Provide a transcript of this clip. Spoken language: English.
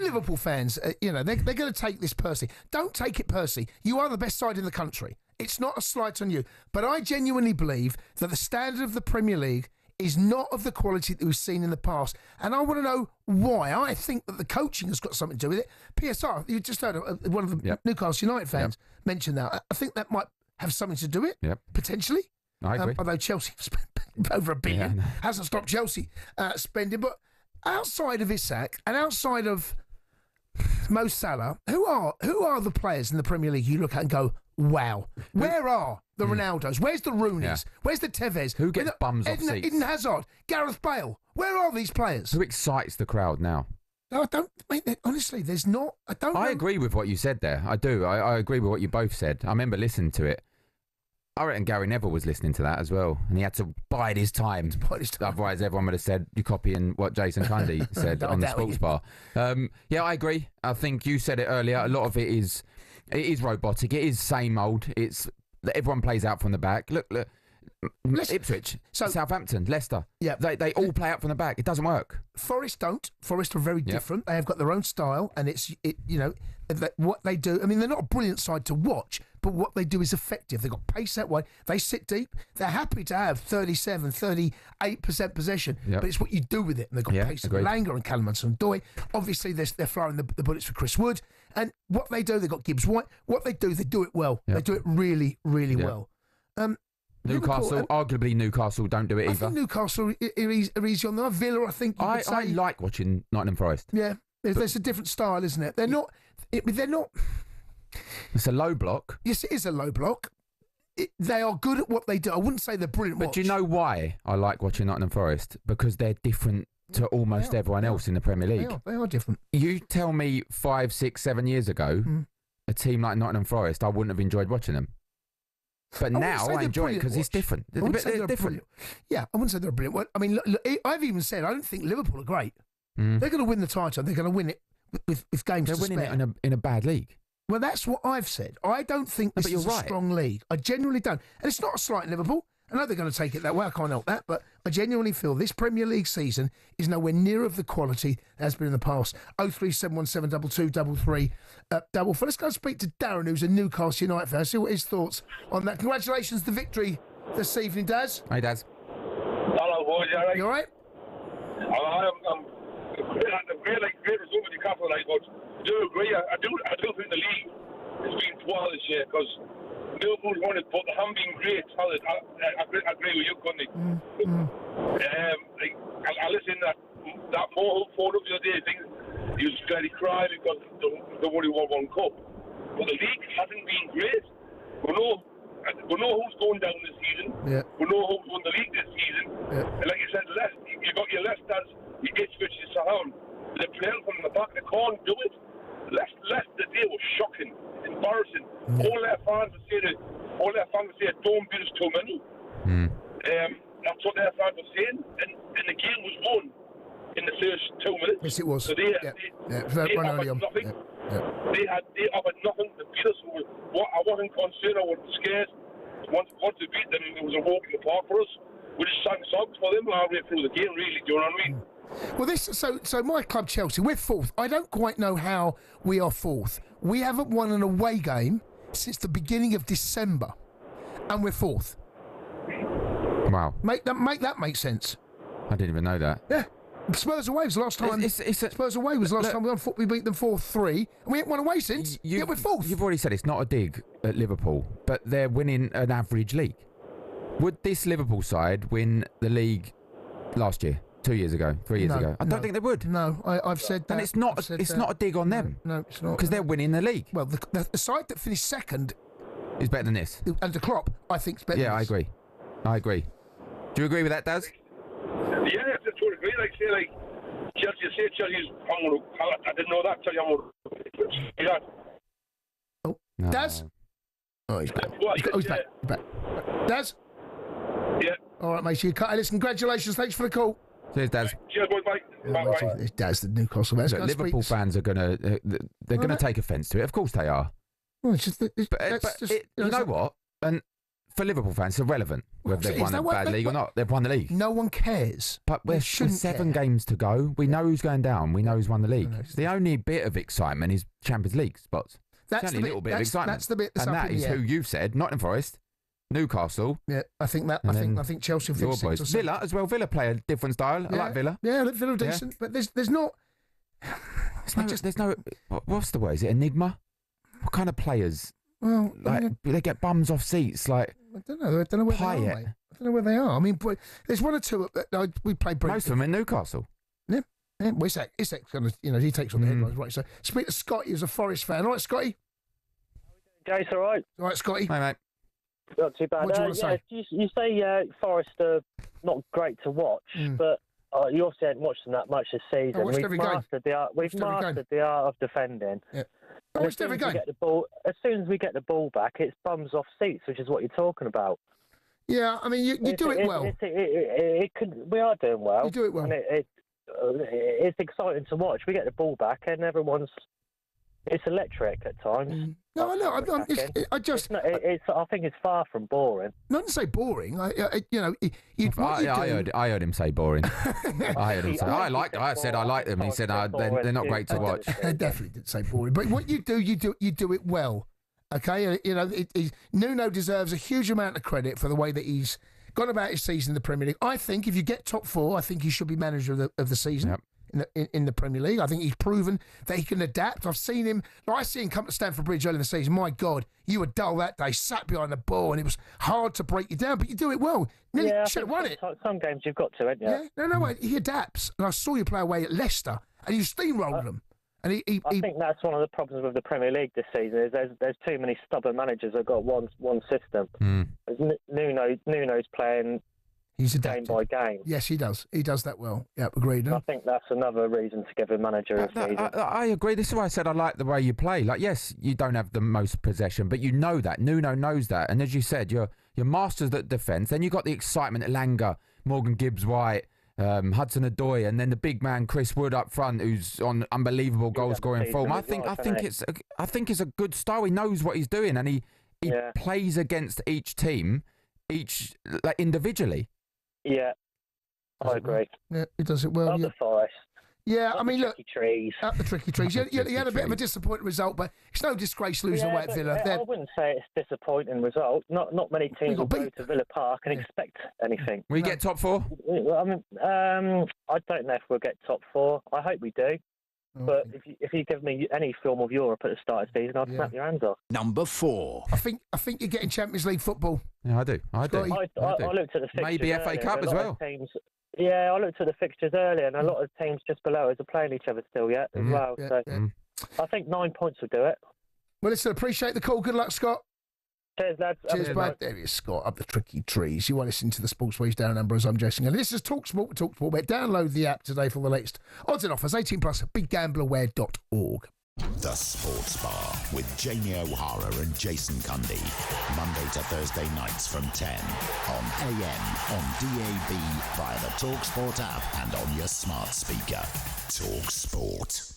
Liverpool fans, they're going to take this personally. Don't take it personally. You are the best side in the country. It's not a slight on you. But I genuinely believe that the standard of the Premier League is not of the quality that we've seen in the past. And I want to know why. I think that the coaching has got something to do with it. PSR, you just heard one of the Newcastle United fans mention that. I think that might have something to do with it, potentially. I agree. Although Chelsea spent over $1 billion, hasn't stopped Chelsea spending. But outside of Isak and outside of Mo Salah, who are the players in the Premier League you look at and go, wow, where are the Ronaldos? Where's the Rooneys? Yeah. Where's the Tevez? Who gets bums off seats? Eden Hazard, Gareth Bale. Where are these players? Who excites the crowd now? No, I don't. Honestly, there's not. I don't. I agree with what you said there. I do. I agree with what you both said. I remember listening to it. I reckon Gary Neville was listening to that as well, and he had to bide his time. Otherwise, everyone would have said, you're copying what Jason Cundy said on the sports bar. I agree. I think you said it earlier. A lot of it is robotic. It is same old. It's everyone plays out from the back. Look. Ipswich, Southampton, Leicester. Yeah, they all play out from the back. It doesn't work. Forest don't. Forest are very different. They have got their own style, and what they do. I mean, they're not a brilliant side to watch, but what they do is effective. They've got pace that way. They sit deep. They're happy to have 37, 38% possession, but it's what you do with it. And they've got pace. Langer and Callum Hudson-Odoi. Obviously, they're firing the bullets for Chris Wood. And what they do, they've got Gibbs White. What they do it well. They do it really, really well. Newcastle, arguably Newcastle don't do it either. I think Newcastle are easy on them. Villa, I think you could say. I like watching Nottingham Forest. Yeah, there's a different style, isn't it? They're not. It's a low block. Yes, it is a low block. They are good at what they do. I wouldn't say they're brilliant. But do you know why I like watching Nottingham Forest? Because they're different to almost everyone else in the Premier League. They are different. You tell me 5, 6, 7 years ago, a team like Nottingham Forest, I wouldn't have enjoyed watching them. But now I enjoy it because it's different. They're different. Yeah, I wouldn't say they're brilliant. Well, I mean, look, I've even said I don't think Liverpool are great. They're going to win the title. They're going to win it with games to spare. They're winning it in a bad league. Well, that's what I've said. I don't think this is a strong league. I genuinely don't. And it's not a slight in Liverpool. I know they're going to take it that way. I can't help that. But I genuinely feel this Premier League season is nowhere near of the quality that has been in the past. 03717 2233 4. Let's go and speak to Darren, who's a Newcastle United fan. See what his thoughts on that. Congratulations, the victory this evening, Daz. Hey, Daz. Hello, boys. You all right? You all right? I'm great result with Newcastle tonight, but I do agree. I do think the league has been poor this year because Liverpool's won it, but they haven't been great. I agree with you, Cundy. I listened to that Mo phone up the other day. He was very crying because they only won one cup. But the league hasn't been great. We know who's going down this season. Yeah. We know who's won the league this season. Yeah. And like you said, you got your Leicesters, your Ipswich, your Southampton. They're playing from the back. They can't do it. Leicester today was shocking, embarrassing. All their fans would say, don't beat us too many. That's what their fans were saying. And the game was won in the first 2 minutes. Yes, it was. So they offered nothing. They offered nothing to beat us. I wasn't concerned. I wasn't scared. Once we beat them, it was a walk in the park for us. We just sang songs for them all the way through the game, really. Do you know what I mean? Well, so my club, Chelsea, we're fourth. I don't quite know how we are fourth. We haven't won an away game since the beginning of December, and we're fourth. Wow. Make that make sense. I didn't even know that. Yeah. Spurs away was the last time. Spurs away was the last time we beat them 4-3, and we ain't won away since. Yet we're fourth. You've already said it's not a dig at Liverpool, but they're winning an average league. Would this Liverpool side win the league last year, 2 years ago, 3 years ago? I don't think they would. No, I've said that. And it's not a dig on them. No, it's not. Because they're winning the league. Well, the side that finished second is better than this. Under Klopp, I think, is better than this. Yeah, I agree. Do you agree with that, Daz? Yeah, I totally agree. Chelsea's. I didn't know that. Chelsea. Oh, no. Daz? Oh, he's back. He's back. Daz? Yeah. All right, mate. Listen, congratulations. Thanks for the call. Cheers, Daz. Cheers, boys. Bye. Bye. It's Daz, the Newcastle man. Liverpool fans are gonna take offence to it. Of course they are. Well, you know what? And for Liverpool fans, it's irrelevant whether they've won a bad league or not. They've won the league. No one cares. But there's 7 games to go. We know who's going down. We know who's won the league. The only bit of excitement is Champions League spots. That's the only little bit of excitement. That's the bit that's and up that in is the air. who you've said, Nottingham Forest, Newcastle. Yeah, I think Chelsea will your finish boys. 6 or 7. Villa as well. Villa play a different style. I like Villa. Yeah, Villa decent. But there's not... There's no... What's the word? Is it enigma? What kind of players... Well, they get bums off seats. Like I don't know where they are. Mate. I don't know where they are. I mean, there's 1 or 2 that we played. Most of them in Newcastle. Yeah. Well, Isaac kind of, he takes on the headlines, right? So speak to Scotty, who's a Forest fan. All right, Scotty. Jace, all right. All right, Scotty. Hey, mate. Not too bad. What do you want to say? You say Forest are not great to watch, but you also haven't watched them that much this season. We've mastered the art of defending. Yeah. As soon as we get the ball back, it's bums off seats, which is what you're talking about. Yeah, I mean, you do it well. We are doing well. You do it well. And it's exciting to watch. We get the ball back, and it's electric at times. No, I know. I think it's far from boring. Not to say boring. I heard him say boring. I heard him say. I said I like them. He said they're not great to watch. I definitely didn't say boring. But what you do it well. Okay, Nuno deserves a huge amount of credit for the way that he's gone about his season in the Premier League. I think if you get top 4, I think he should be manager of the season. Yep. In the Premier League, I think he's proven that he can adapt. I've seen him. I see him come to Stamford Bridge early in the season. My God, you were dull that day, sat behind the ball, and it was hard to break you down. But you do it well. Nearly should have won it. Some games you've got to, haven't you? Yeah, no. He adapts, and I saw you play away at Leicester, and you steamrolled them. And I think that's one of the problems with the Premier League this season. Is there's too many stubborn managers who've got one system. Nuno's playing. He's adapted. Game by game. Yes, he does. He does that well. Yeah, agreed. I think that's another reason to give him manager of the season. I agree. This is why I said I like the way you play. Like, yes, you don't have the most possession, but you know that. Nuno knows that. And as you said, you're masters at defence. Then you've got the excitement at Langer, Morgan Gibbs-White, Hudson-Odoi, and then the big man Chris Wood up front, who's on unbelievable goal-scoring form. I think it's a good style. He knows what he's doing, and he plays against each team, individually. Yeah, I agree. Yeah, he does it well. Up the Forest. Yeah, I mean, look. Up the tricky trees. You had a bit of a disappointing result, but it's no disgrace losing away at Villa. I wouldn't say it's a disappointing result. Not many teams will go to Villa Park and expect anything. We get top 4? I mean, I don't know if we'll get top 4. I hope we do. But if you give me any film of Europe at the start of the season, I'd snap your hands off. Number 4. I think you're getting Champions League football. Yeah, I do. I looked at the fixtures. Maybe FA Cup as well. I looked at the fixtures earlier, and a lot of teams just below us are playing each other still yet as well. So I think 9 points will do it. Well, listen, appreciate the call. Good luck, Scott. Cheers, lads. Cheers, bud. There he is, Scott, up the tricky trees. You want to listen to the Sports Ways Down Ambrose. I'm Jason. And this is talkSPORT with talkSPORT. Download the app today for the latest odds and offers. 18 plus, BigGamblerWare.org. The Sports Bar with Jamie O'Hara and Jason Cundy. Monday to Thursday nights from 10 on AM, on DAB, via the talkSPORT app and on your smart speaker. talkSPORT.